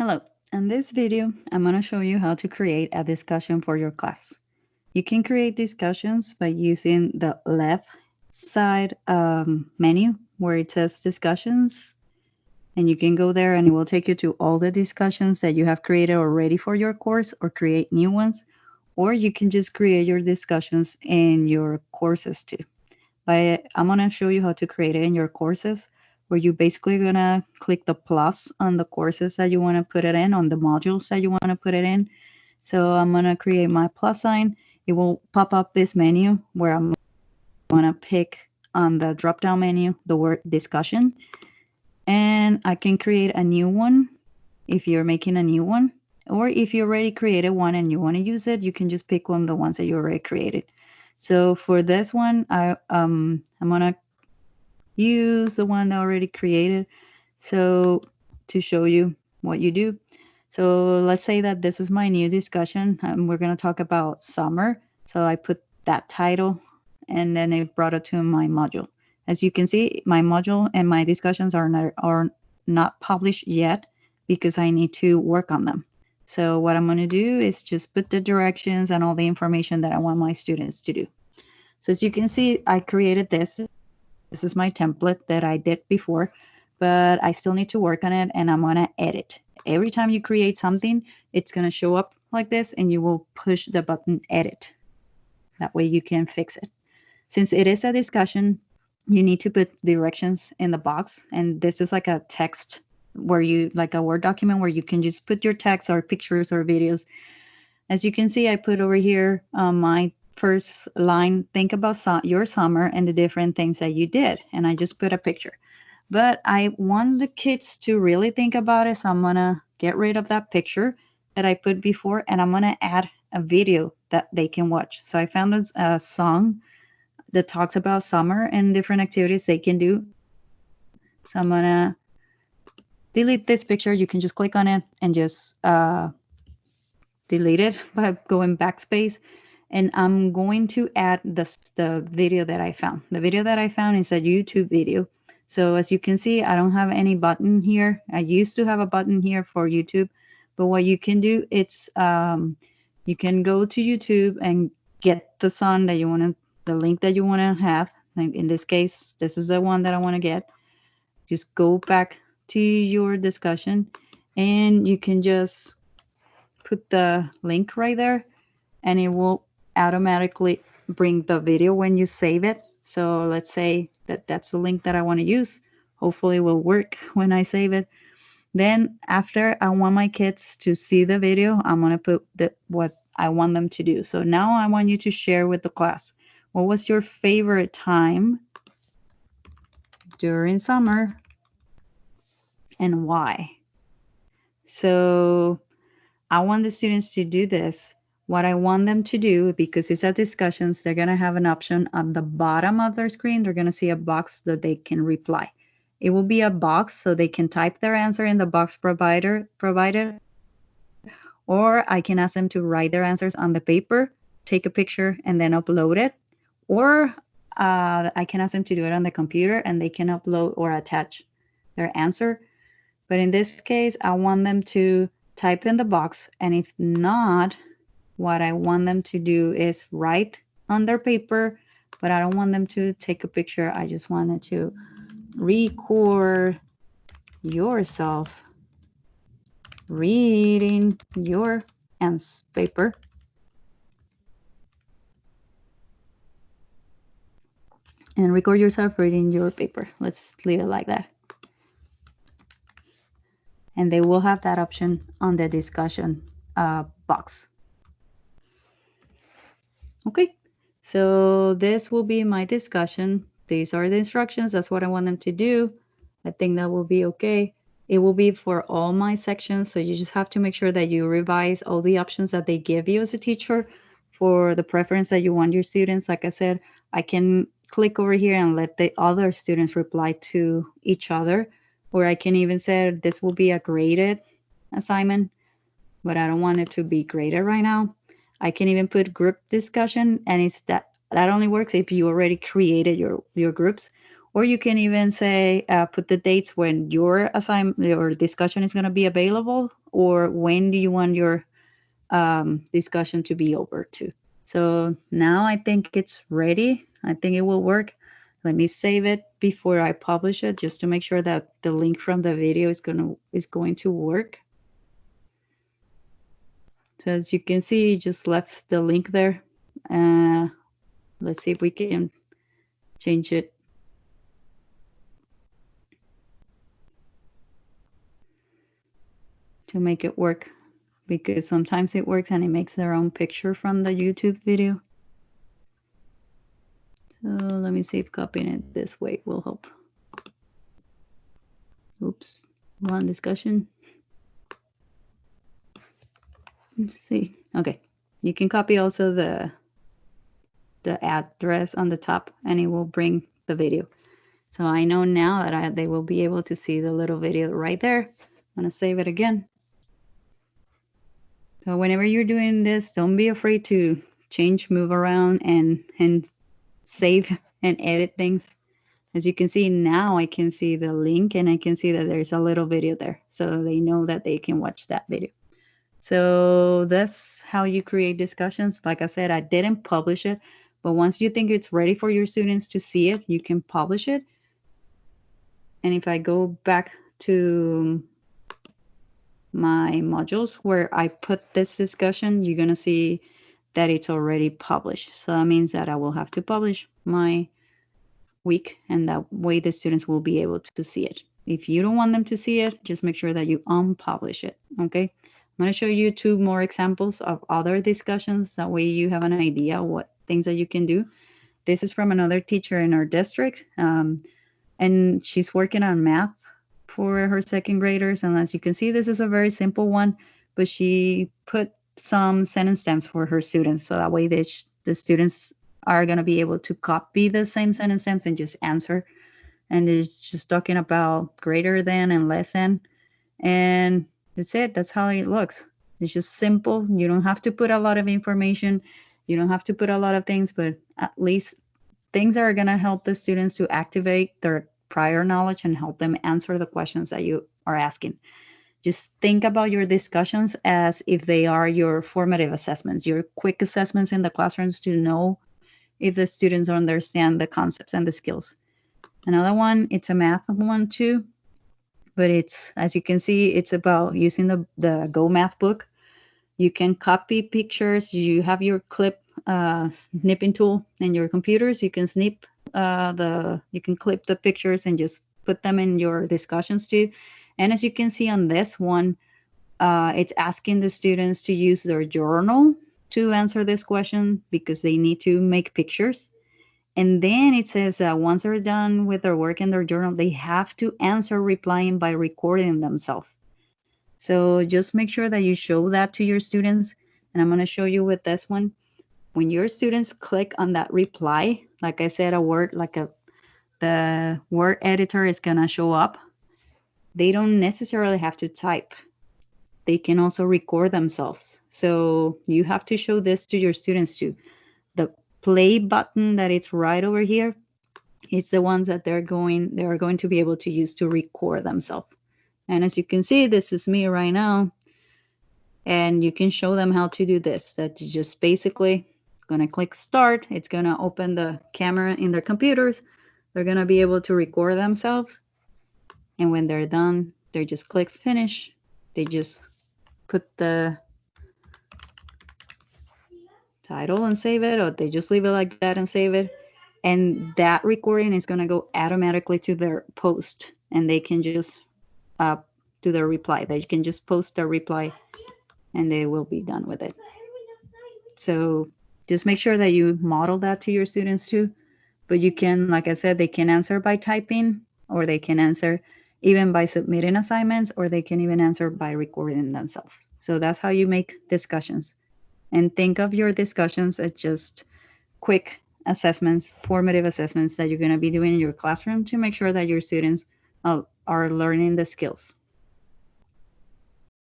Hello, in this video, I'm going to show you how to create a discussion for your class. You can create discussions by using the left side menu where it says discussions, and you can go there and it will take you to all the discussions that you have created already for your course or create new ones, or you can just create your discussions in your courses too. I'm going to show you how to create it in your courses, where you basically going to click the plus on the courses that you want to put it in, on the modules that you want to put it in. So I'm going to create my plus sign. It will pop up this menu where I'm going to pick on the drop down menu the word discussion. And I can create a new one if you're making a new one. Or if you already created one and you want to use it, you can just pick one of the ones that you already created. So for this one, I'm gonna use the one that I already created. So to show you what you do. So let's say that this is my new discussion and we're gonna talk about summer. So I put that title and then it brought it to my module. As you can see, my module and my discussions are not published yet because I need to work on them. So what I'm going to do is just put the directions and all the information that I want my students to do. So as you can see, I created this. This is my template that I did before, but I still need to work on it and I'm going to edit. Every time you create something, it's going to show up like this and you will push the button edit. That way you can fix it. Since it is a discussion, you need to put directions in the box. And this is like a text where you, like a Word document where you can just put your text or pictures or videos. As you can see, I put over here my first line, think about your summer and the different things that you did. And I just put a picture. But I want the kids to really think about it. So I'm going to get rid of that picture that I put before and I'm going to add a video that they can watch. So I found a song that talks about summer and different activities they can do. So I'm going to delete this picture. You can just click on it and just delete it by going backspace. And I'm going to add the video that I found. The video that I found is a YouTube video. So as you can see, I don't have any button here. I used to have a button here for YouTube, but what you can do, it's you can go to YouTube and get the song that you want to, the link that you want to have. Like in this case, this is the one that I want to get. Just go back to your discussion and you can just put the link right there and it will automatically bring the video when you save it. So let's say that that's the link that I want to use. Hopefully it will work when I save it. Then after I want my kids to see the video, I'm going to put what I want them to do. So now I want you to share with the class. What was your favorite time during summer and why? So I want the students to do this. What I want them to do, because it's a discussions, they're going to have an option at the bottom of their screen. They're going to see a box that they can reply. It will be a box so they can type their answer in the box provided, or I can ask them to write their answers on the paper, take a picture, and then upload it. Or I can ask them to do it on the computer and they can upload or attach their answer. But in this case, I want them to type in the box. And if not, what I want them to do is write on their paper, but I don't want them to take a picture. I just want them to record yourself reading your paper. And record yourself reading your paper. Let's leave it like that. And they will have that option on the discussion box. Okay, so this will be my discussion. These are the instructions. That's what I want them to do. I think that will be okay. It will be for all my sections. So you just have to make sure that you revise all the options that they give you as a teacher for the preference that you want your students. Like I said, I can click over here and let the other students reply to each other. Or I can even say this will be a graded assignment, but I don't want it to be graded right now. I can even put group discussion, and it's that only works if you already created your groups. Or you can even say put the dates when your assignment or discussion is going to be available or when do you want your discussion to be over to. So now I think it's ready. I think it will work. Let me save it before I publish it, just to make sure that the link from the video is going to work. So as you can see, just left the link there. Let's see if we can change it. To make it work, because sometimes it works and it makes their own picture from the YouTube video. So let me see if copying it this way will help. Oops, one discussion. Let's see. Okay, you can copy also the address on the top, and it will bring the video. So I know now that they will be able to see the little video right there. I'm gonna save it again. So whenever you're doing this, don't be afraid to change, move around, and save and edit things. As you can see now, I can see the link and I can see that there's a little video there. So they know that they can watch that video. So that's how you create discussions. Like I said, I didn't publish it, but once you think it's ready for your students to see it, you can publish it. And if I go back to my modules where I put this discussion, you're going to see that it's already published. So that means that I will have to publish my week, and that way the students will be able to see it. If you don't want them to see it, just make sure that you unpublish it, okay? I'm going to show you 2 more examples of other discussions. That way you have an idea what things that you can do. This is from another teacher in our district, and she's working on math for her second graders. And as you can see, this is a very simple one, but she put some sentence stems for her students. So that way the students are going to be able to copy the same sentence stems and just answer. And it's just talking about greater than and less than. And that's it. That's how it looks. It's just simple. You don't have to put a lot of information. You don't have to put a lot of things, but at least things are going to help the students to activate their prior knowledge and help them answer the questions that you are asking. Just think about your discussions as if they are your formative assessments, your quick assessments in the classrooms to know if the students understand the concepts and the skills. Another one, it's a math one too, but it's, as you can see, it's about using the Go Math book. You can copy pictures. You have your clip snipping tool in your computers. You can snip you can clip the pictures and just put them in your discussions too. And as you can see on this one, it's asking the students to use their journal to answer this question because they need to make pictures. And then it says that once they're done with their work in their journal, they have to answer replying by recording themselves. So just make sure that you show that to your students. And I'm going to show you with this one. When your students click on that reply, like I said, the word editor is going to show up. They don't necessarily have to type. They can also record themselves. So you have to show this to your students too. The play button that it's right over here, it's the ones that they are going to be able to use to record themselves. And as you can see, this is me right now. And you can show them how to do this. That you just basically going to click start. It's going to open the camera in their computers. They're going to be able to record themselves. And when they're done, they just click finish. They just put the title and save it, or they just leave it like that and save it. And that recording is going to go automatically to their post, and they can just do their reply. They can just post their reply and they will be done with it. So just make sure that you model that to your students too. But you can, like I said, they can answer by typing, or they can answer even by submitting assignments, or they can even answer by recording themselves. So that's how you make discussions. And think of your discussions as just quick assessments, formative assessments that you're going to be doing in your classroom to make sure that your students are learning the skills.